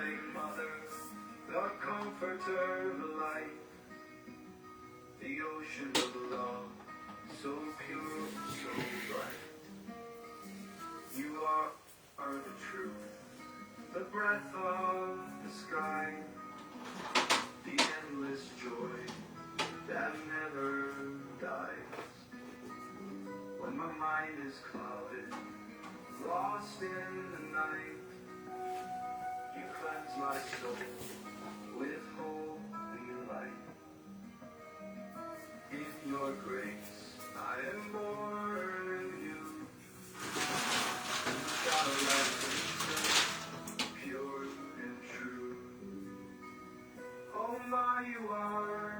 darling mother, the comforter, the light, the ocean of love, so pure, so bright. You are the truth, the breath of the sky, the endless joy that never dies. When my mind is clouded, lost in the night, you cleanse my soul with holy light. In your grace, I am born new. Got a life pure and true. Oh my, you are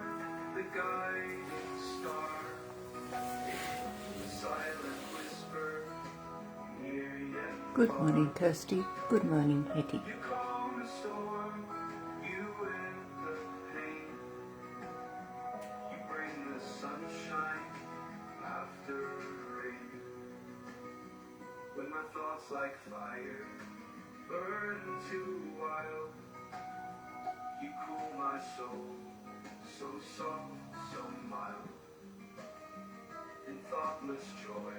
the guiding star, the silent whisper, near yet Good morning, Kirsty. Good morning, Hetty. you calm the storm, you end the pain. You bring the sunshine after rain. When my thoughts like fire burn too wild, you cool my soul, so soft, so mild. In thoughtless joy,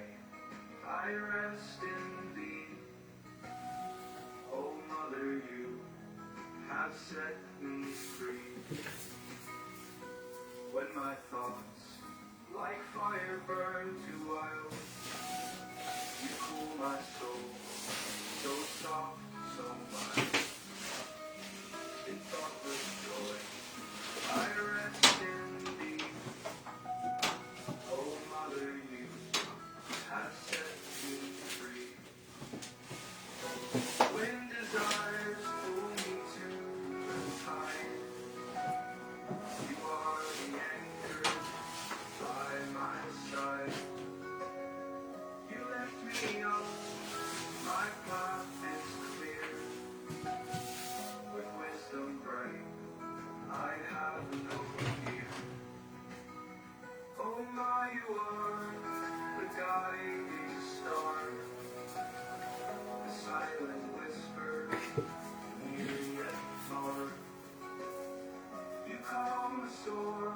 I rest in thee. Oh, Mother, you have set me free. When my thoughts like fire burn too wild, you cool my soul, so soft, so mild. In thoughtless joy, I rest in thee. Oh, Mother, you have set me free. When desires pull me to the tide, you are the anchor by my side. You lift me up, my path is clear. With wisdom bright, I have no fear. Oh my, you are the guiding star, the silent whisper, near yet far. You calm the storm,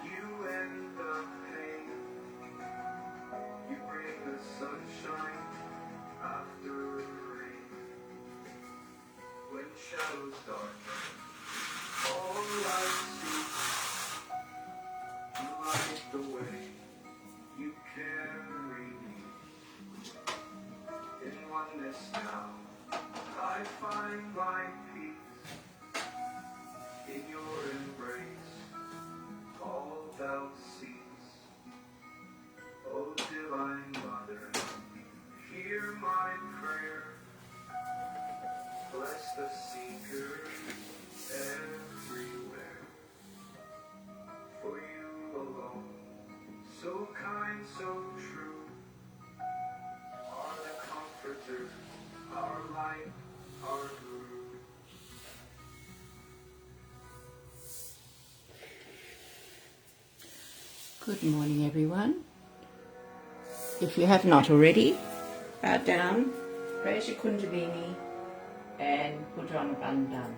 you end the pain. You bring the sunshine after rain. When shadows darken, all I see, you light the way, you carry me. In oneness now, I find my peace. In your embrace, all doubt cease. O divine Mother, hear my prayer. Bless the seekers everywhere. For you alone, so kind, so true, are the comforter, our light, our guru. Good morning, everyone. If you have not already, bow down, raise your kundalini, and put on a bandana.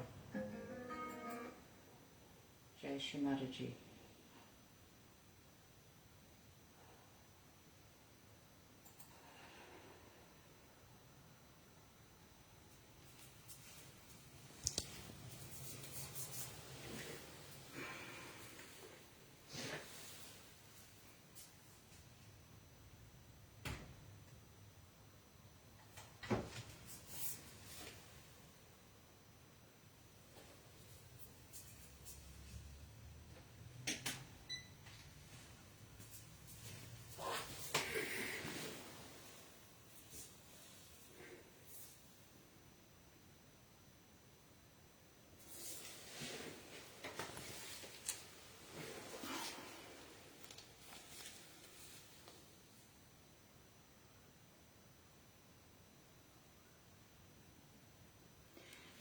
Shri Mataji.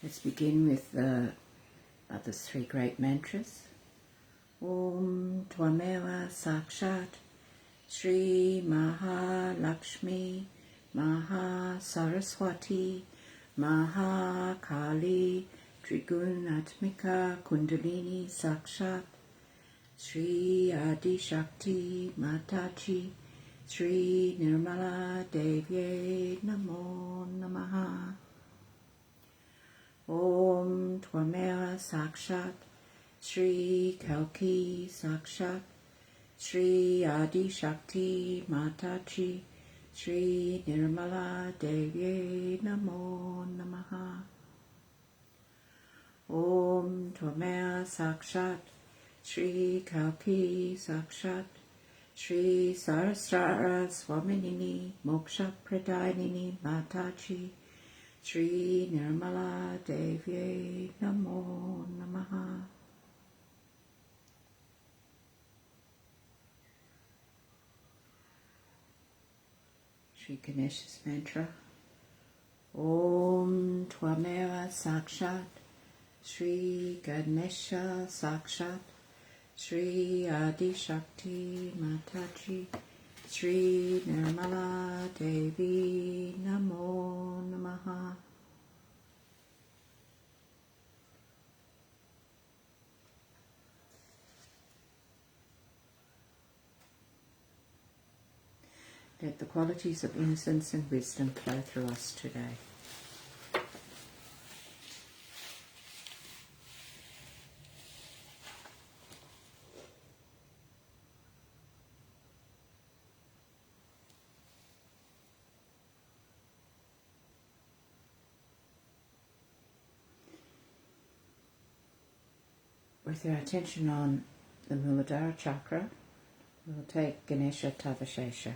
Let's begin with the three great mantras. Om Tvameva Sakshat Shri Mahalakshmi Mahasaraswati Mahakali Trigunatmika Kundalini Sakshat Shri Adi Shakti Mataji Shri Nirmala Devye Namo Namaha. Om Tvamea Sakshat Shri Kalki Sakshat Shri Adi Shakti Mataji Shri Nirmala Devye Namo Namaha. Om Tvamea Sakshat Shri Kalki Sakshat Shri Saraswara Swaminini Moksha Pradinini Mataji Shri Nirmala Devye Namo Namaha. Shri Ganesha's mantra. Om Tvameva Sakshat Shri Ganesha Sakshat Shri Adi Shakti Mataji Shri Nirmala Devi Namo Namaha. Let the qualities of innocence and wisdom flow through us today. With our attention on the Muladhara chakra, we'll take Ganesha Tavashesha.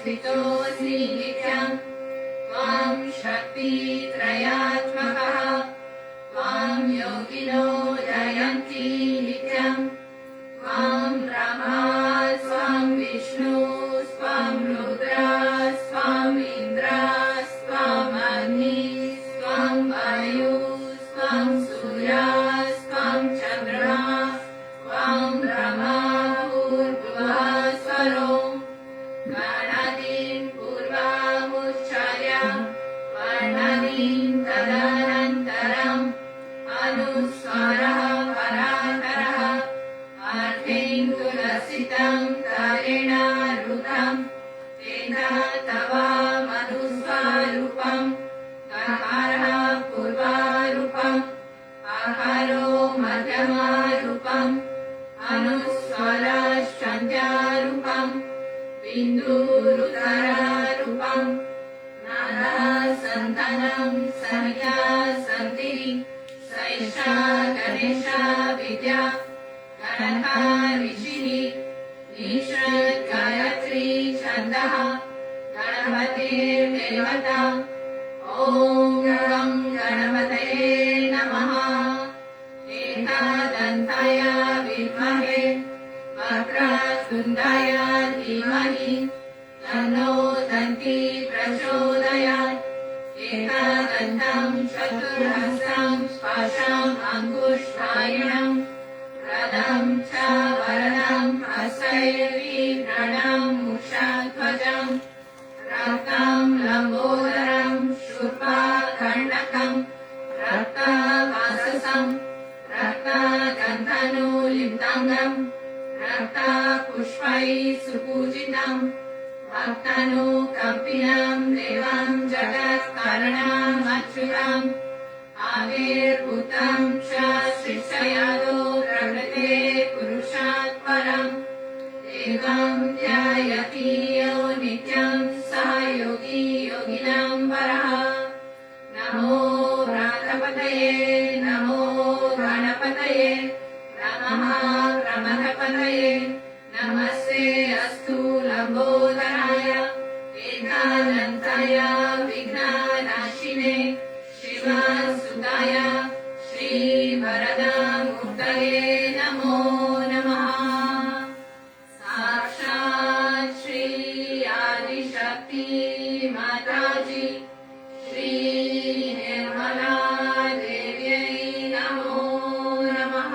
Swito सिन्दुरसितं तारेणारुतं तेन तवा मधुस्वरूपं गन्धर्वः पूर्वारूपम् आहारो मध्यमारूपम् अनुस्वरश्चन्द्यारूपम् बिन्दुरुदरारूपम् नादः सन्तानं समिता सन्ति सैषा गणेशा विद्या गणः ऋषिः ईश्वर गायत्री छन्दः गणपतिर्देवता ॐ गं गणपतये नमः एकदन्ताय विद्महे वक्रतुण्डाय धीमहि तन्नो दन्ती प्रचोदयात् एकदन्तं चतुर्हस्तं स्पर्शम् अङ्गुष्ठायणम् रदं च वरदं हस्तैर्विभ्रणं मुषध्वजम् रक्तं लम्बोदरं शूर्पकर्णकं रक्तवाससं रक्तगन्धनुलिप्ताङ्गं रक्तपुष्पैः सुपूजितं भक्तानुकम्पिनं देवं जगत्कारणम् अच्युतम् आविर्भूतं च शिष्ययादो प्रकृते पुरुषात् परम् एवं ध्यायति यो नित्यं सः योगी योगिनां वरः नमो व्रातपतये नमो गणपतये नमः प्रमथपतये नमस्ते अस्तु लम्बोदराय एकदन्ताय विघ्ननाशिने शिवसुताय श्रीवरदमूर्तये नमो नमः साक्षात् श्री आदिशक्ति माताजी श्री निर्मला देव्यै नमो नमः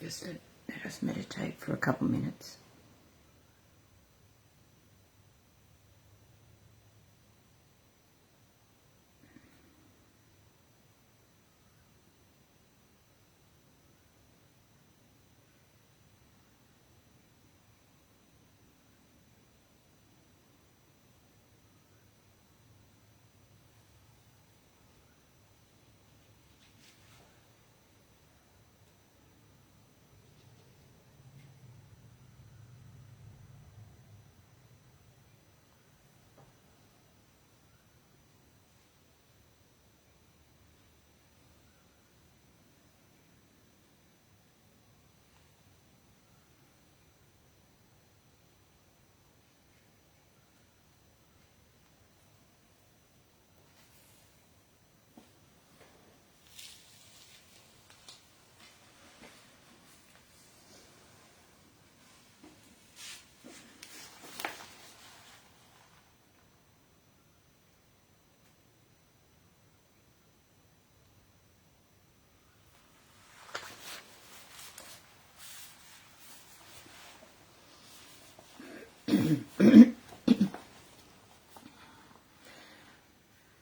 Just let us meditate for a couple minutes.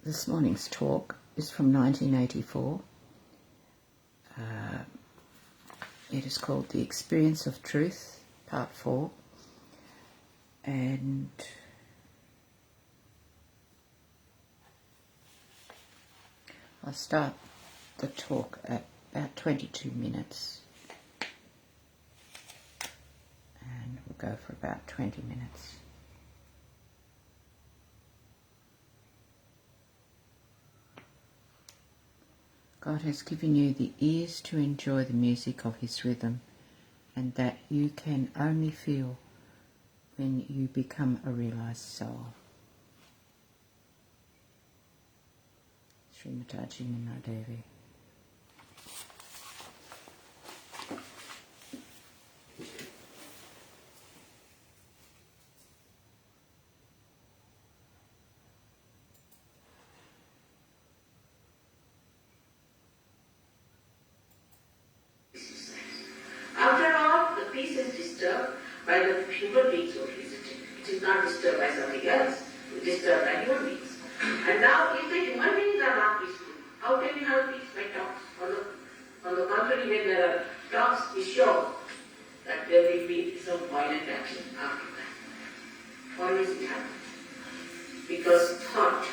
This morning's talk is from 1984. It is called The Experience of Truth, Part 4. And I'll start the talk at about 22 minutes and we'll go for about 20 minutes. God has given you the ears to enjoy the music of His rhythm, and that you can only feel when you become a realized soul. Shri Mataji Devi. After all, the peace is disturbed by the human beings who are visiting. It is not disturbed by something else. It is disturbed by human beings. And now, if the human beings are not peaceful, how can we have peace by talks? On the contrary, when there are talks, we show that there will be some violent action after that. Always it happens. Because thought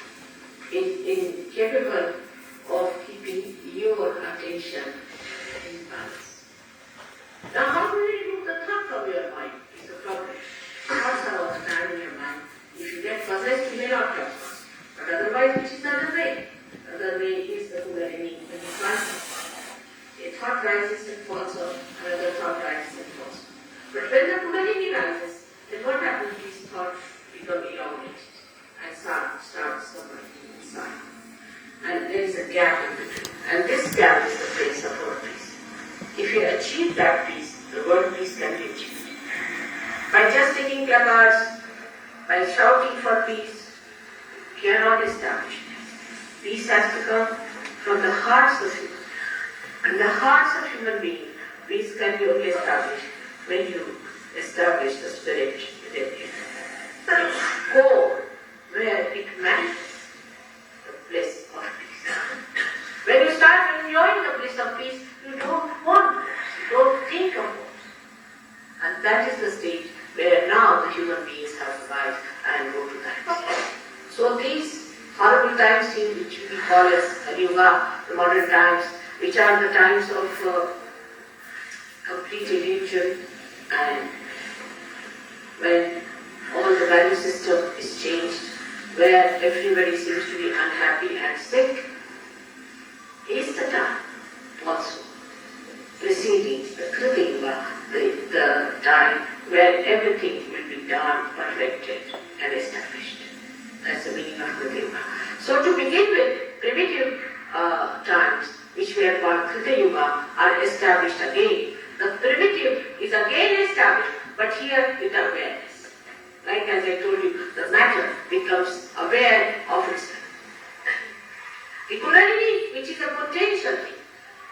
is incapable of keeping your attention in balance. Now, how do you remove the thought from your mind? It's a problem. Thoughts are all the time in your mind. If you get possessed, you may not have thoughts. But otherwise, which is the other way? The other way is the Kundalini, when you transfer. A thought rises and falls off, another thought rises and falls off. But when the Kundalini rises, then what happens? These thoughts become elongated and start separating inside. And there is a gap in between. And this gap is the place of our peace. If you achieve that peace, the word peace can be achieved. By just taking placards, by shouting for peace, you cannot establish peace. Peace has to come from the hearts of humans. And the hearts of human beings, peace can be only established when you establish the spirit within you. That is core where it manifests the bliss of peace. When you start enjoying the bliss of peace, you don't want wars, you don't think of wars. And that is the stage where now the human beings have arrived and go to that. So these horrible times in which we call as Yuga, the modern times, which are the times of complete illusion, and when all the value system is changed, where everybody seems to be unhappy and sick, is the time also preceding the Krita Yuga, the time where everything will be done, perfected and established. That's the meaning of Krita Yuga. So to begin with, primitive times, which we have called Krita Yuga, are established again. The primitive is again established, but here with awareness. Like as I told you, the matter becomes aware of itself. The Kundalini, which is a potential thing,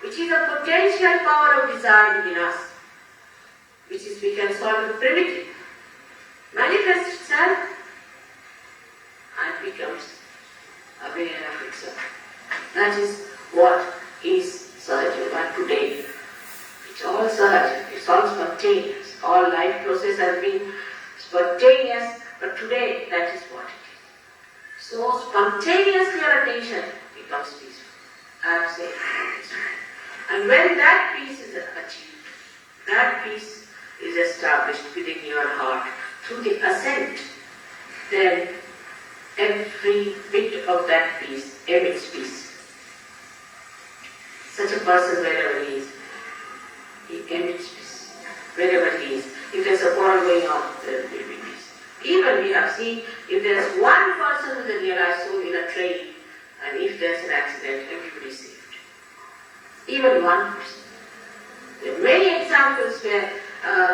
which is a potential power of desire within us, which is we can solve the primitive, manifests itself and becomes aware of itself. That is what is Sahaja today. It's all Sahaja, it's all spontaneous. All life process has been spontaneous, but today that is what it is. So spontaneously your attention becomes peaceful. Absolutely peaceful. And when that peace is achieved, that peace is established within your heart through the ascent, then every bit of that peace emits peace. Such a person, wherever he is, he emits peace. Wherever he is. If there's a quarrel going on, there will be peace. Even we have seen, if there's one person who is a realized soul in a train, and if there's an accident, everybody is saved. Even one person. There are many examples where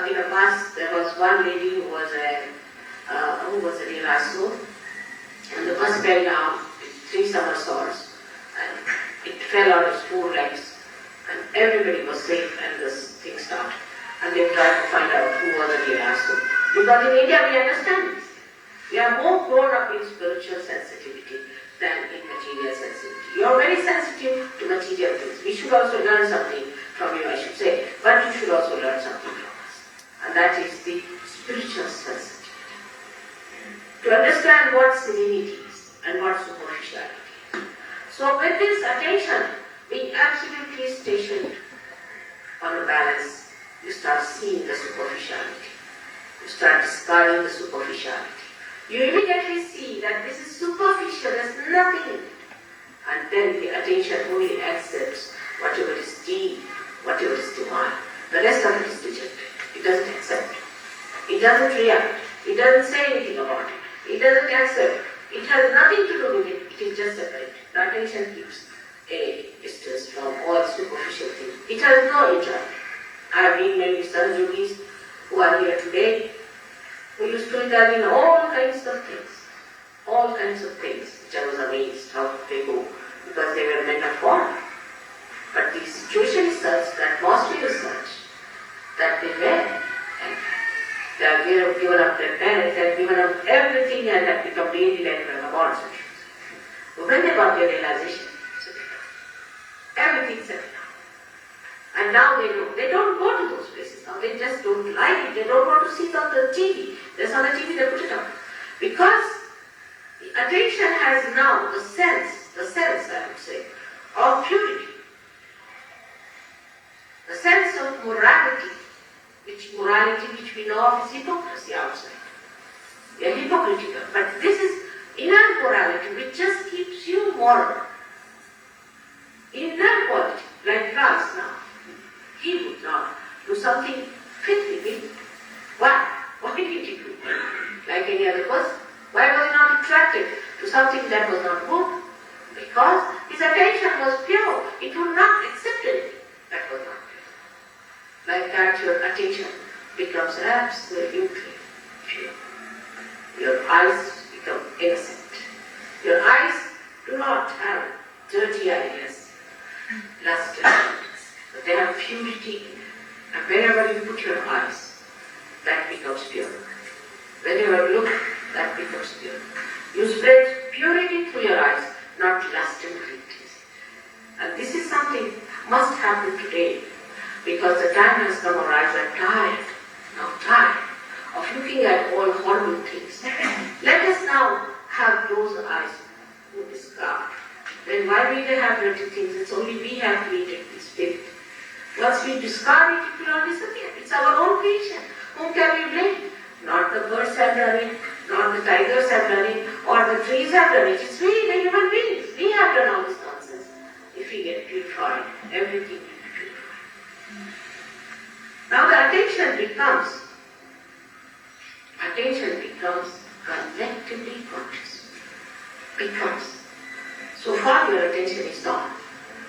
in the past there was one lady who was a realized soul, and the bus fell down with 3 somersaults, and it fell on its 4 legs, and everybody was safe, and this thing started. And they tried to find out who was the realized soul. Because in India we understand this. We are more grown up in spiritual sensitivity than in material sensitivity. You are very sensitive to material things. We should also learn something from you, I should say. But you should also learn something from us. And that is the spiritual sensitivity. To understand what serenity is and what superficiality is. So with this attention being absolutely stationed on a balance, you start seeing the superficiality. You start discarding the superficiality. You immediately see that this is superficial, there's nothing in it. And then the attention only accepts whatever is deep, whatever is divine. The rest of it is rejected. It doesn't accept. It doesn't react. It doesn't say anything about it. It doesn't accept. It has nothing to do with it. It is just separate. The attention keeps a distance from all superficial things. It has no interest. I have been many Sahajogis who are here today, who used to indulge in all kinds of things. All kinds of things, which I was amazed how they go, because they were men of war. But the situation is such, the atmosphere is such, that they were, and they have given up their parents, they have given up everything and have become really like vagabonds. But when they got their realization, everything settled down. And now they know. They don't go to those places now. They just don't like it. They don't want to see it on the TV. There's on the TV, they put it up. Because the attention has now the sense I would say, of purity. The sense of morality, which we know of is hypocrisy outside. We are hypocritical. But this is inner morality which just keeps you moral. Inner quality, like Ras now. He would not do something fit with him. Why? Why did he do it? Like any other person? Why was he not attracted to something that was not good? Because his attention was pure. It would not accept anything that was not pure. Like that, your attention becomes absolutely pure. Your eyes become innocent. Your eyes do not have dirty ideas, lust ideas, but they have purity in them. And wherever you put your eyes, that becomes pure. Whenever you look, that becomes pure. You spread purity through your eyes, not lust and greed. And this is something must happen today, because the time has come, our eyes are tired, now tired of looking at all horrible things. Let us now have those eyes who discard. Then why we have dirty things? It's only we have created this spirit. Once we discard it, it will not disappear. It's our own creation. Whom can we blame? Not the birds have done it, not the tigers have done it, or the trees have done it. It's we, the human beings. We have done all this nonsense. If we get purified, everything will be purified. Now the attention becomes collectively conscious. So far your attention is not.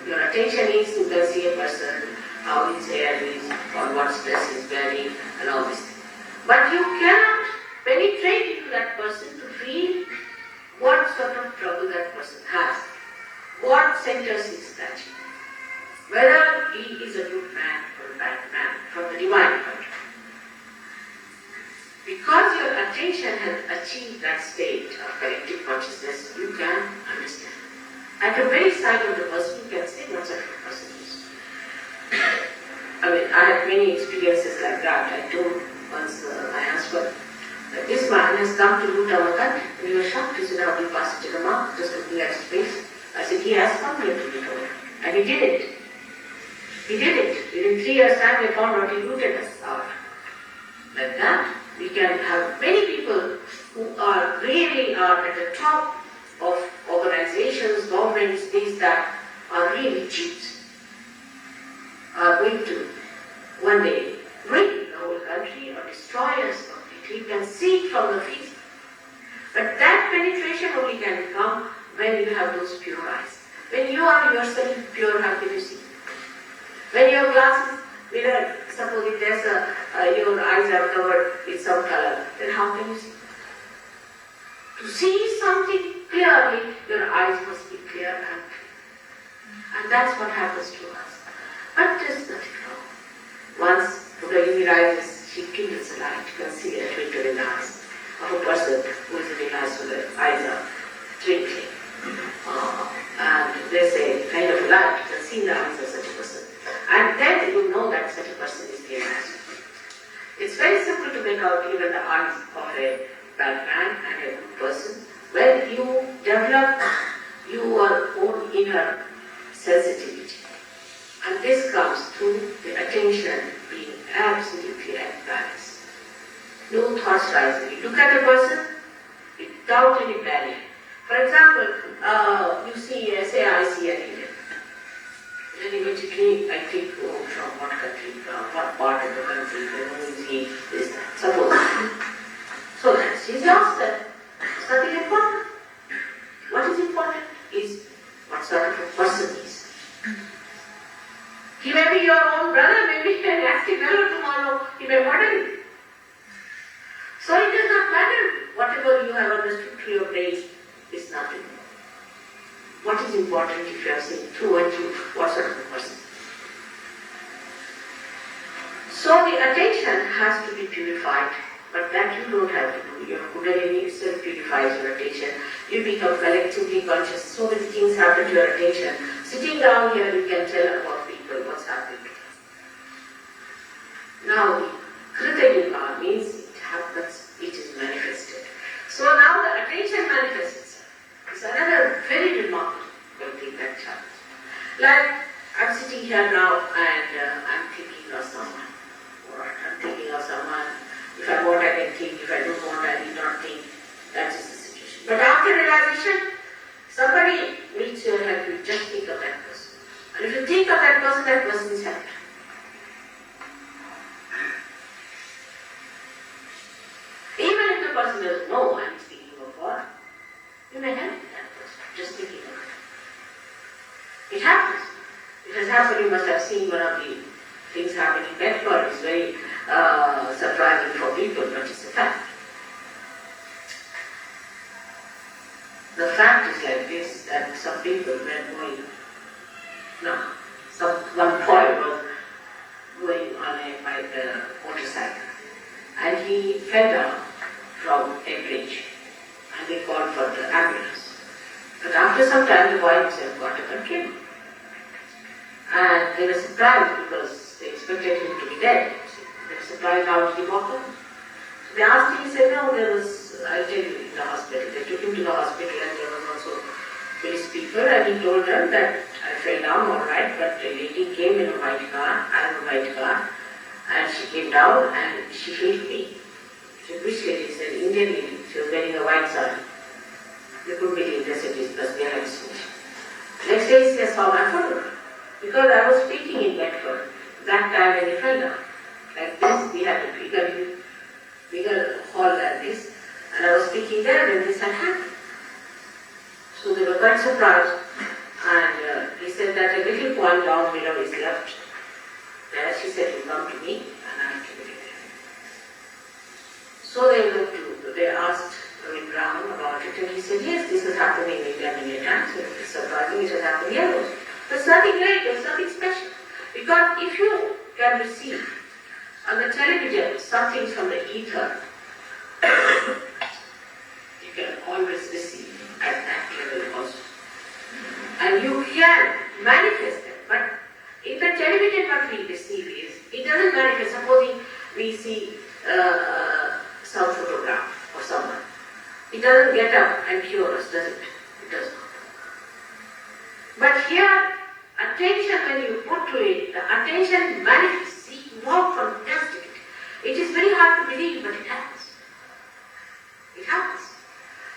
Your attention is you can see a person, how his hair is, or what dress is wearing, and all this. But you cannot penetrate into that person to feel what sort of trouble that person has, what centers he is touching, whether he is a good man or a bad man from the divine point of view. Because your attention has achieved that state of collective consciousness, you can understand. At the very sight of the person, you can say what sort of person he is. I had many experiences like that. I told once my husband that this man has come to loot our country. We were shocked. He said, how do you pass it to the mouth, just looking at his face? I said, he has come here to loot our country. And he did it. Within 3 years' time, we found out he looted us out. Like that, we can have many people who are really at the top of organizations, governments, these that are really cheats, are going to one day ruin the whole country or destroy us completely. You can see it from the face. But that penetration only can come when you have those pure eyes. When you are yourself pure, how can you see? When your glasses, suppose if there's your eyes are covered with some color, then how can you see? To see something clearly, your eyes must be clear and clear. And that's what happens to us. But there's nothing wrong. Once Buddha rises, she kindles a light. You can see a twinkle in the eyes of a person who is realized so the eyes are twinkling. And there's a kind of light. You can see in the eyes of such a person. And then you know that such a person is realized. It's very simple to make out even the eyes of a bad man and a good person. When you develop your own inner sensitivity. And this comes through the attention being absolutely at balance. No thoughts rising. You look at a person without any barrier. For example, you see, say I see an Indian. Then immediately I think, oh, from what country, from what part of the country, who is he, this, that, suppose. So that's his answer. It's nothing important. What is important is what sort of a person he is. He may be your own brother, maybe an active fellow tomorrow, he may murder you. So it does not matter. Whatever you have understood through your brain is nothing. What is important if you are saying through and through, what sort of a person? So the attention has to be purified, but that you don't have to do. Your Kundalini itself purifies your attention. You become collectively conscious. So many things happen to your attention. Sitting down here, you can tell about people what's happening to them. Now, Krita Yuga means it happens, it is manifested. So now the attention manifests itself. It's another very remarkable thing that happens. Like, I'm sitting here now and I'm thinking of someone. Or I'm thinking of someone. If I want, I can think. If I don't want, I need not think. That is the situation. But after realization, somebody needs your help. You just think of that person. And if you think of that person is happy. Even if the person doesn't know I'm speaking of God, you may help that person, just thinking of it. It happens. It has happened. You must have seen one of the things happening in Bedford. It's very surprising for people, but it's a fact. The fact is like this, that some people were going, one boy was going on a motorcycle and he fell down from a bridge and they called for the ambulance. But after some time the boy himself got up and came. And they were surprised because they expected him to be dead. They were surprised how did he walk up. So they asked him, he said, no, I'll tell you, in the hospital. They took him to the hospital and there was also police people and he told them that I fell down alright, but a lady came in a white car, I have a white car, and she came down and she healed me. She said, which lady? He said, Indian lady. She was wearing a white sari. They couldn't believe this, it is because they are hallucination. Next day he says, how I followed her. Because I was speaking in Bedford, that time when he fell down. Like this, we had a bigger hall than this, and I was speaking there when this had happened. So they were quite surprised, and he said that a little point down below is left. There she said, you come to me, and I have to be there. So they asked Ravi Brown about it, and he said, yes, this has happened in India many times, and it's surprising it has happened here also. There's nothing great, there's nothing special. Because if you can receive on the television something from the ether, you can always receive at that level also. And you can manifest it. But in the television what we receive is, it doesn't manifest. Supposing we see some photograph of someone. It doesn't get up and cure us, does it? It does not. But here, attention when you put to it, the attention manifests. See, more fantastic. It is very hard to believe, but it happens. It happens.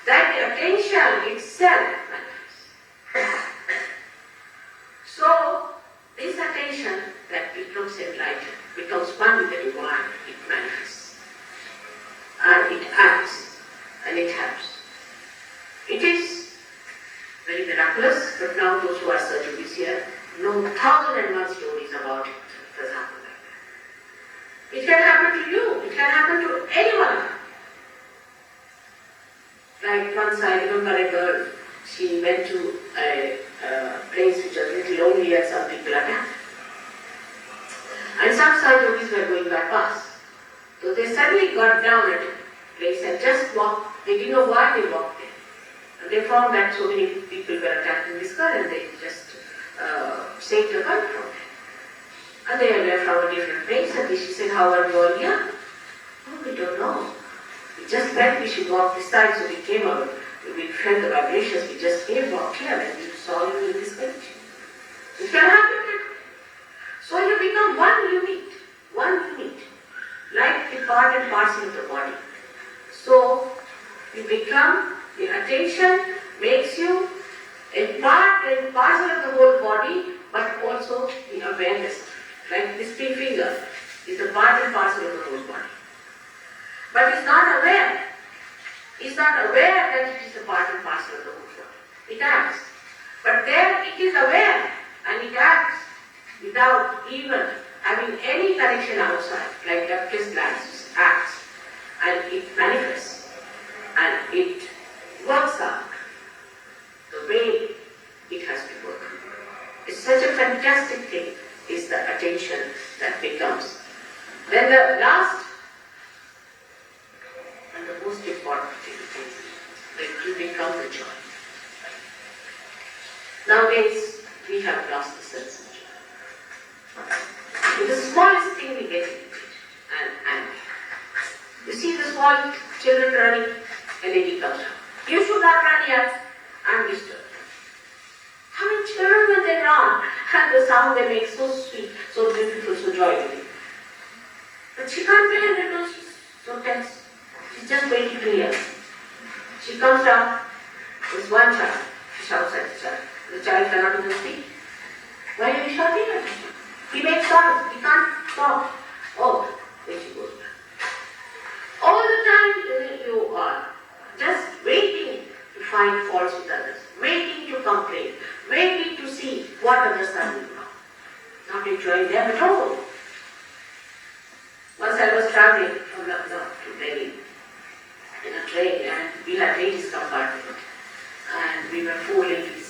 That the attention itself manifests. So, this attention that becomes enlightened, becomes one with the divine, it manifests. And it acts, and it helps. It is very miraculous, but now those who are surgeons here know 1,001 stories about it. It has happened like that. It can happen to you. It can happen to anyone. Like once I remember a girl, she went to a place which was a little lonely and some people attacked. And some surgeons were going by bus. So they suddenly got down at a place and just walked. They didn't know why they walked there. And they found that so many people were attacked in this car and they just saved the girl from it. And they were from a different place and she said, how are you all here? Oh, we don't know. We just felt we should walk this side, so we came out. We felt the vibrations, we just came, walked here and we saw you in this condition. It can happen. So you become one unit, like the part and parcel of the body. So you become, the attention makes you a part and parcel of the whole body, but also the awareness. Like this big finger is a part and parcel of the whole body. But it's not aware. It's not aware that it is a part and parcel of the whole body. It acts. But there it is aware and it acts without even having any connection outside, like the Ductless glands acts and it manifests and it works out the way it has to work. It's such a fantastic thing, is the attention that becomes. Then the last and the most important thing is that you become the joy. Nowadays, we have lost the sense of joy. It's the smallest thing we get irritated and you see the small children running, a lady comes out. You should not run yet. I'm disturbed. How many children when they run and the sound they make so sweet, so beautiful, so joyful. But she can't bear it because she's so tense. She's just waiting to hear. She comes down, there's one child. She shouts at the child. The child cannot even speak. Why are you shouting at him? He makes sound. He can't talk. Oh, then she goes back. All the time you are just waiting to find faults with others, waiting to complain, waiting to see what others are doing wrong. Not enjoying them at all. Once I was traveling from Lucknow to Delhi in a train, and we had ladies compartment, and we were 4 ladies,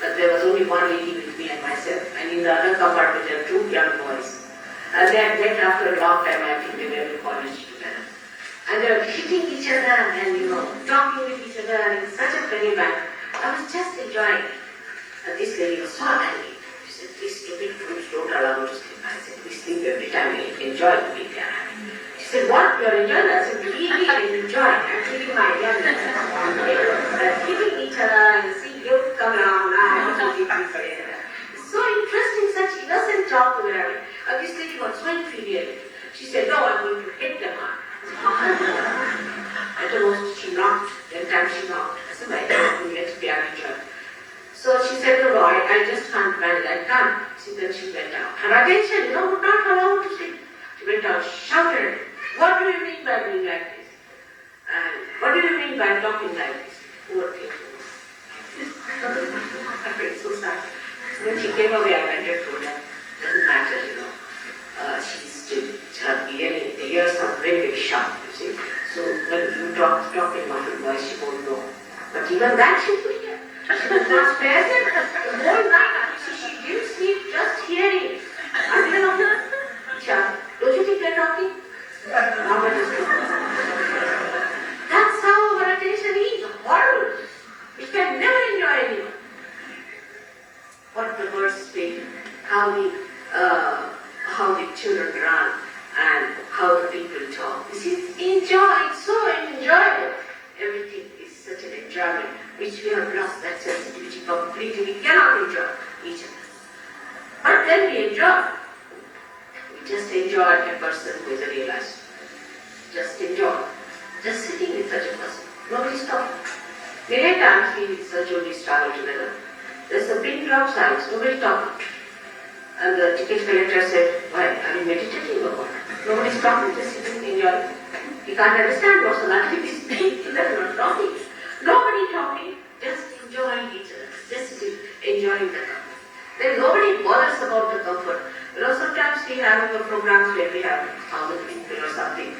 but there was only one lady with me and myself, and in the other compartment there were 2 young boys. And they had met after a long time. I think they were in college together. And they were hitting each other and, talking with each other in such a funny manner. I was just enjoying it. And this lady was so angry. She said, these stupid fools don't allow me to sleep. I said, we sleep every time. We enjoy the week they are having. She said, what? You are enjoying? I said, really enjoy. I'm feeling my youngness. They're hitting each other and see you come around now. It's so interesting, such innocent talk we were having. And this lady was so infuriated. She said, no, I'm going to hit them hard. At the most, she knocked. 10 times she knocked. I said, my God, let's be enjoyed. So she said, no, I just can't manage. I can't. Then she went out. Her attention, would not allow her to sleep. She went out, shouted, what do you mean by doing like this? And what do you mean by talking like this? Poor thing. I felt so sad. When she came away, I went and told her, doesn't matter, she's still, her hearing, the ears are very, very sharp, you see. So when you talk in muffled voice, she won't know. But even that she could hear. She was not spared the whole night. So she didn't sleep just hearing. Until don't you think they're talking? That's how our attention is. Horrible. We can never enjoy anyone. What the birds speak, how the children run, and how the people talk. This is enjoy. It's so enjoyable. Everything is such an enjoyment, which we have lost that sensitivity completely. We cannot enjoy each other. But then we enjoy. We just enjoy a person who is a realized. Just enjoy. Just sitting with such a person. Nobody's talking. Many times we only struggle together. There's a pin drop silence, nobody talking. And the ticket collector said, why, are you meditating or what? Nobody's talking, just sitting enjoying. He can't understand what's the matter with this thing. They're not talking. Nobody talking, just enjoying each other. Just sitting, enjoying the comfort. Then nobody bothers about the comfort. Sometimes we have programs where we have 1,000 people or something.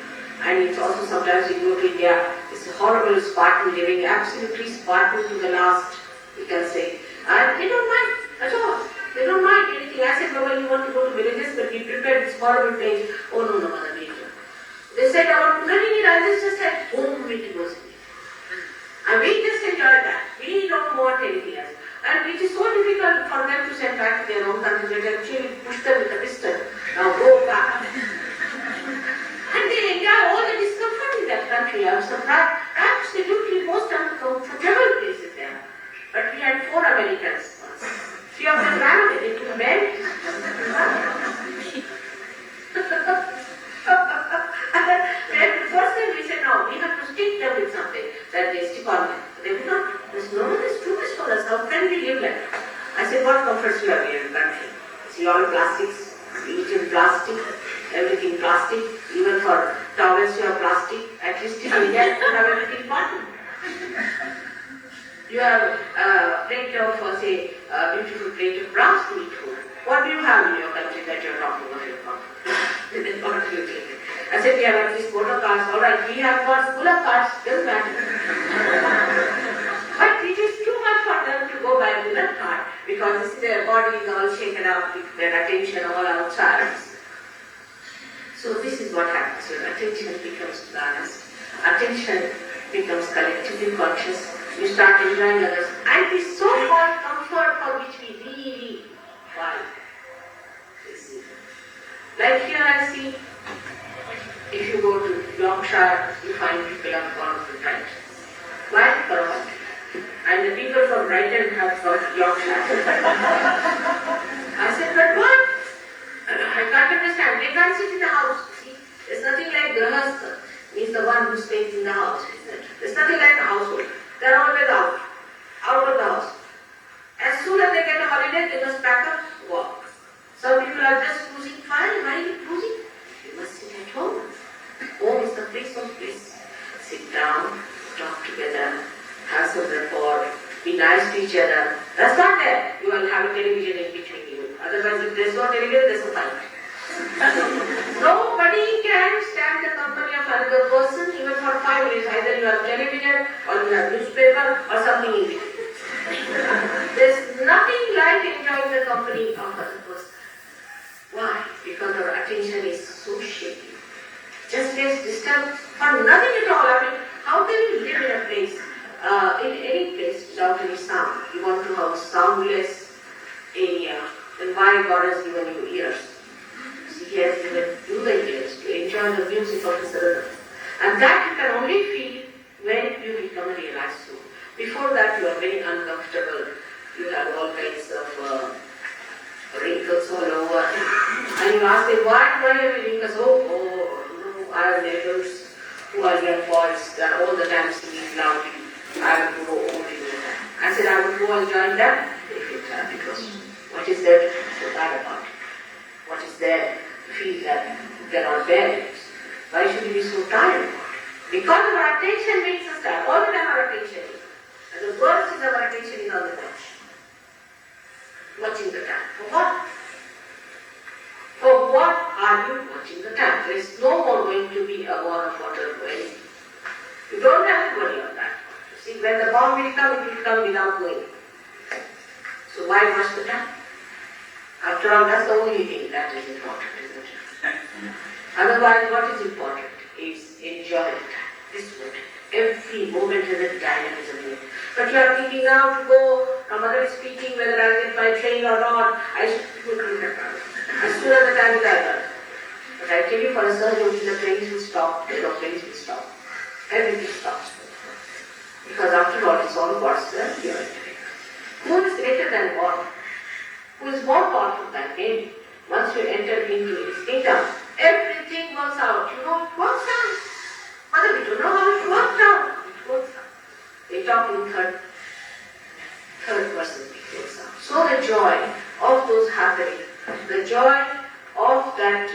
And it's also sometimes you go to India, it's a horrible Spartan living, absolutely Spartan to the last, you can say. And they don't mind at all. They don't mind anything. I said, Baba, you want to go to villages, but we prepared this horrible place. Oh, no, Mother Nature. They said, I want to living in others, just said, home it was me. And we just enjoyed that. We don't want anything else. And it is so difficult for them to send back to their own country. They actually push them with a pistol. Now go back. And they enjoy all the discomfort in that country. I was surprised. Absolutely most uncomfortable places there. But we had 4 Americans once. 3 of them ran away. They took marriage. Then the first time we said, no, we have to stick them with something that they stick on them. They would not. No, it's too much for us. How can we live like that? I said, what comforts you have here in the country? See, all plastics, you eat in plastic, everything plastic, even for towels you have plastic. At least in India you have everything cotton. You have a plate of, say, a beautiful plate of brass to eat food. What do you have in your country that you are talking of your comfort? I said, we have at least motor cars. All right, we have cars full of cars, doesn't matter. But it is too much for them to go by a bullet car because their body is all shaken up with their attention all outside. So this is what happens when attention becomes balanced. Attention becomes collectively conscious. You start enjoying others. And it is so called comfort for which we really fight. Like here I see, if you go to Yorkshire, you find people have gone to Brighton. Why? For a holiday. And the people from Brighton have got Yorkshire. I said, but what? I can't understand. They can't sit in the house. See, there's nothing like Grahastha. He's the one who stays in the house, isn't it? There's nothing like a household. They're always out of the house. As soon as they get a holiday, they must pack up, walk. Some people are just cruising. Fine, why are you cruising? You must sit at home. Home is the place of bliss. Sit down, talk together, have some rapport, be nice to each other. That's not there. You will have a television in between you. Otherwise, if there's no television, there's a fight. Nobody can stand the company of another person even for 5 minutes. Either you have television, or you have newspaper, or something in between. There's nothing like enjoying the company of another person. Why? Because our attention is so shaky. Just gets disturbed for nothing at all. I mean, how can you live in a place, in any place without any sound? You want to have a soundless area, then why God has given you ears? He has given you the ears to enjoy the music of His rhythm. And that you can only feel when you become a realized soul. Before that you are very uncomfortable. You have all kinds of wrinkles all over. And you ask them, why do I have wrinkles? Oh, no, I have neighbors who are young boys. They are all the time singing loudly. I have to go over to them. I said, I would go and join them because what is there so bad about it? What is there to feel that they are not bear it? Why should you be so tired about it? Because our attention makes us tired. All the time our attention is. And the worst is our attention is on the watch. Watching the time. For what? For what are you watching the time? There is no more going to be a war of water for anything. You don't have to worry on that. See, when the bomb will come, it will come without knowing. So why watch the time? After all, that's the only thing that is important, isn't it? Otherwise, what is important is enjoy the time. This moment. Every moment has a dynamism in it. But you are thinking now to go, my mother is speaking whether I'll get my train or not. I should go to that time. As soon as the time is over. But I tell you, for a surgeon, the trains will stop, the aeroplanes will stop. Everything stops. Because after all, it's all God's will you are entering. Who is greater than God? Who is more powerful than Him? Once you enter into His kingdom, everything works out. You know, it works out. Mother, we don't know how it works out. It works out. They talk in third person. It works out. So the joy of those happening, the joy of that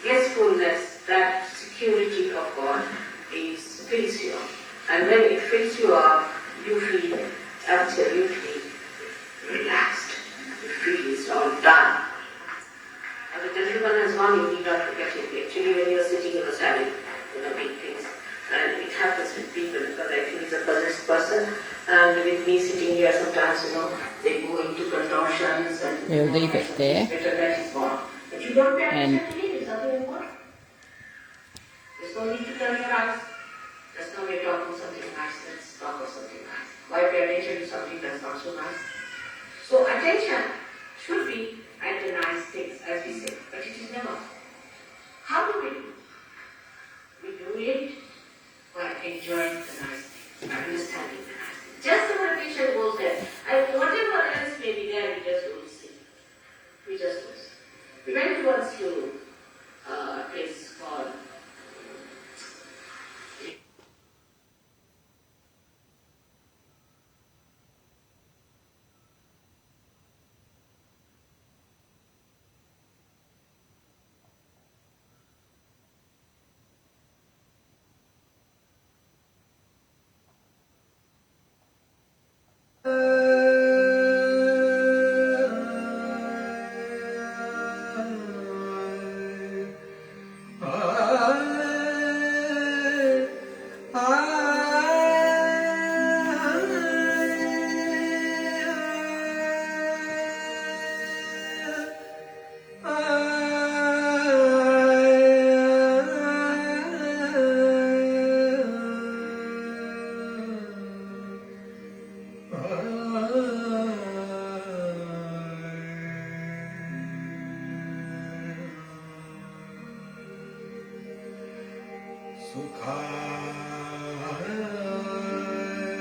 blissfulness, that security of God fills you up. And when it fills you up, you feel absolutely relaxed. You feel it's all done. And the gentleman has gone, you need not forget him. Actually, when you are sitting, you must have big things. And it happens with people because I think he's a possessed person. And with me sitting here, sometimes, they go into contortions and... We'll leave it there. Better that is gone. But you don't pay attention to it, it's nothing important. There's no need to turn your eyes. Just now we're talking something nice, let's talk about something nice. Why pay attention to something that's not so nice? So attention should be at the nice things, as we say, but it is never. How do we do? We do it by enjoying the nice things, by understanding the nice things. Just the meditation goes there. And whatever else may be there, we just don't see. We just don't see. We went once to a place called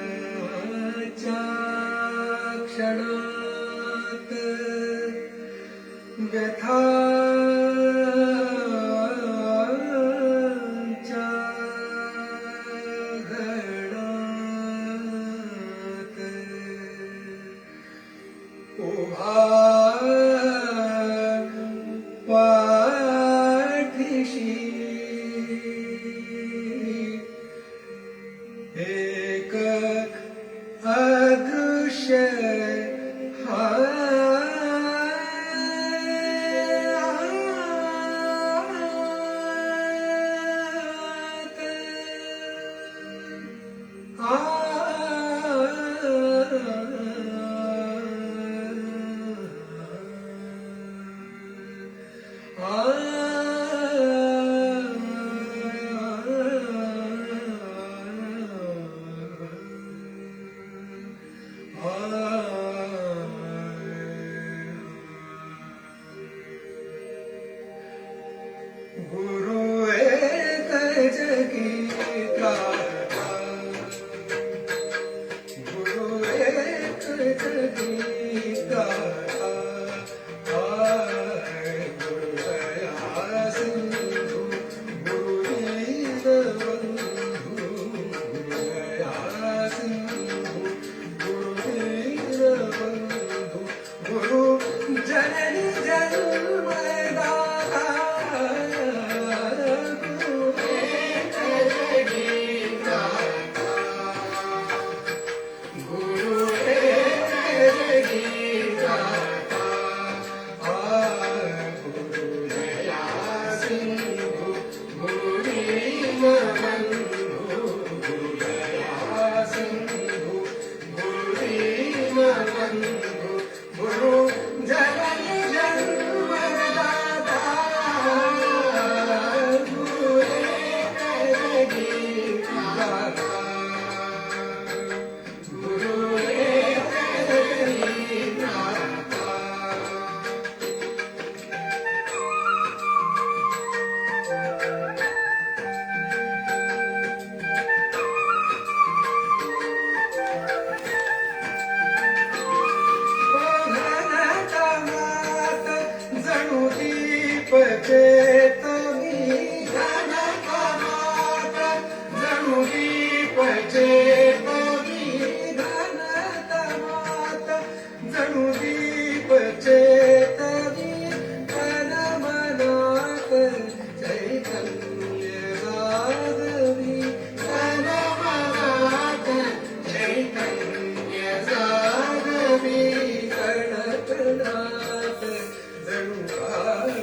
सुखाच्या क्षणात व्यथाच्या घणात उभा पाठीशी एक अदृश्य गुरु एक जगी गाथा, गुरु एक जगी गाथा, गुरु दया सिंधु गुरु दीनबंधु, गुरु दया सिंधु गुरु दीनबंधु, गुरु जननी जन्मदाता, चेतनी घनतमात जणू दीप चेतनी घनतमात जणू दीप चेतनी तनमनात चैतन्य जागवी, तनमनात चैतन्य जागवी, कणकणात जणू काळ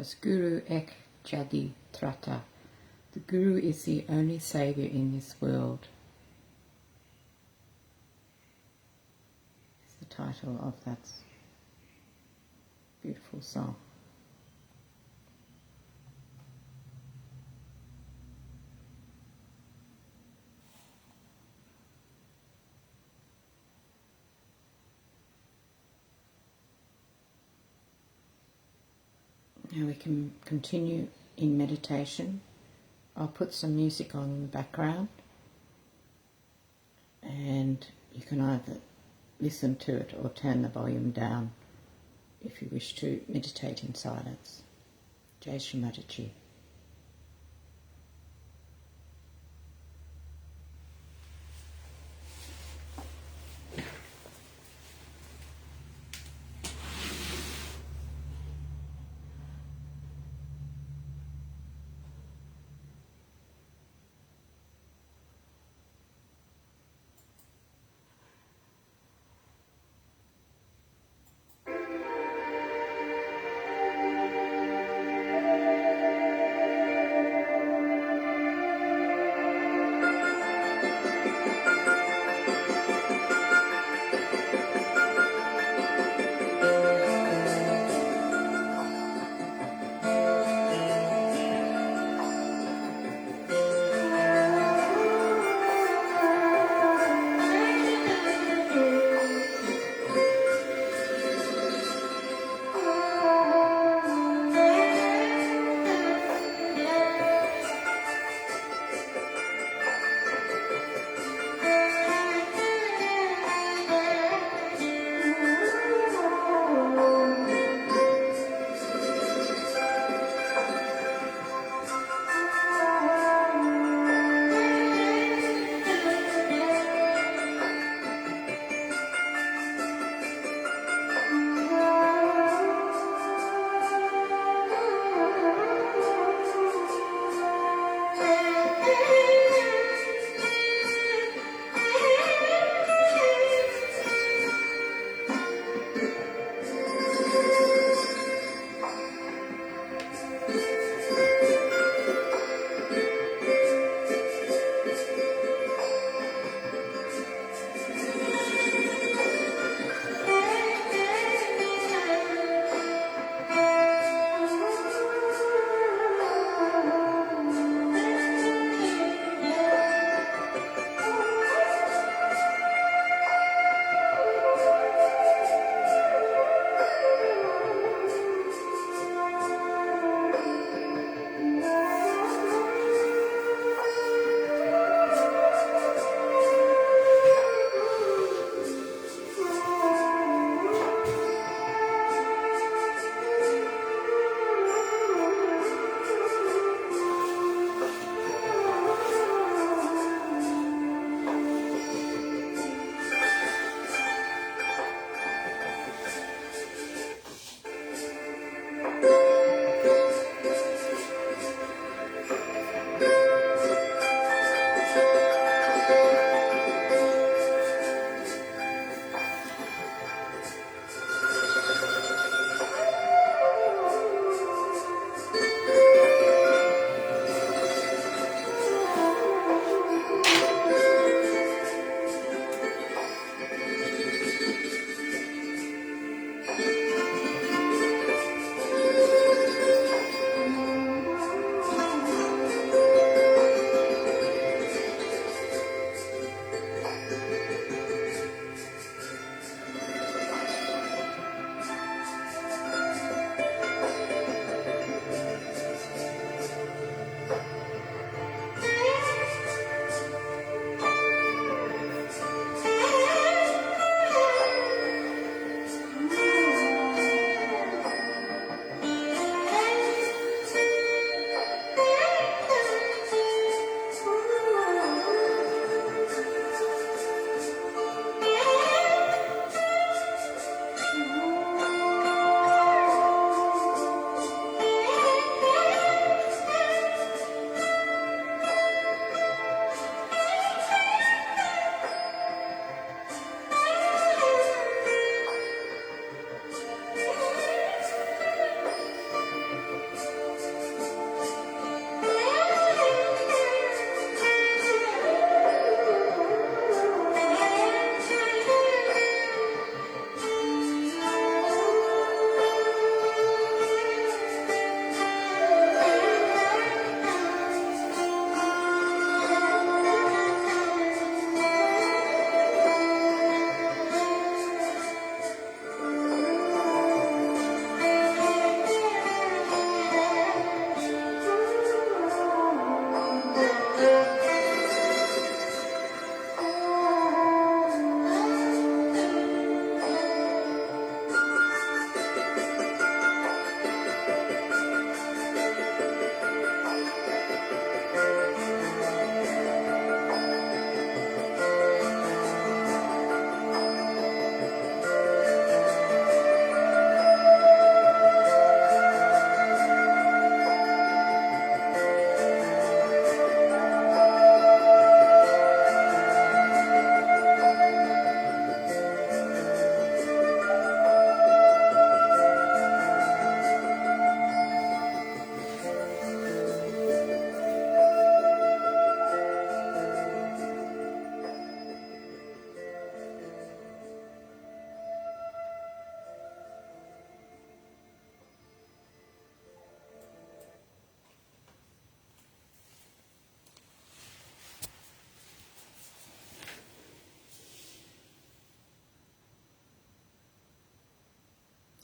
was Guru Ek Jadi Trata. The Guru is the only saviour in this world. Is the title of that beautiful song. Now we can continue in meditation. I'll put some music on in the background and you can either listen to it or turn the volume down if you wish to meditate in silence. Jai Shri Mataji.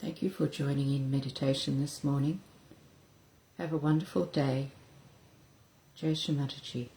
Thank you for joining in meditation this morning. Have a wonderful day. Shri Mataji.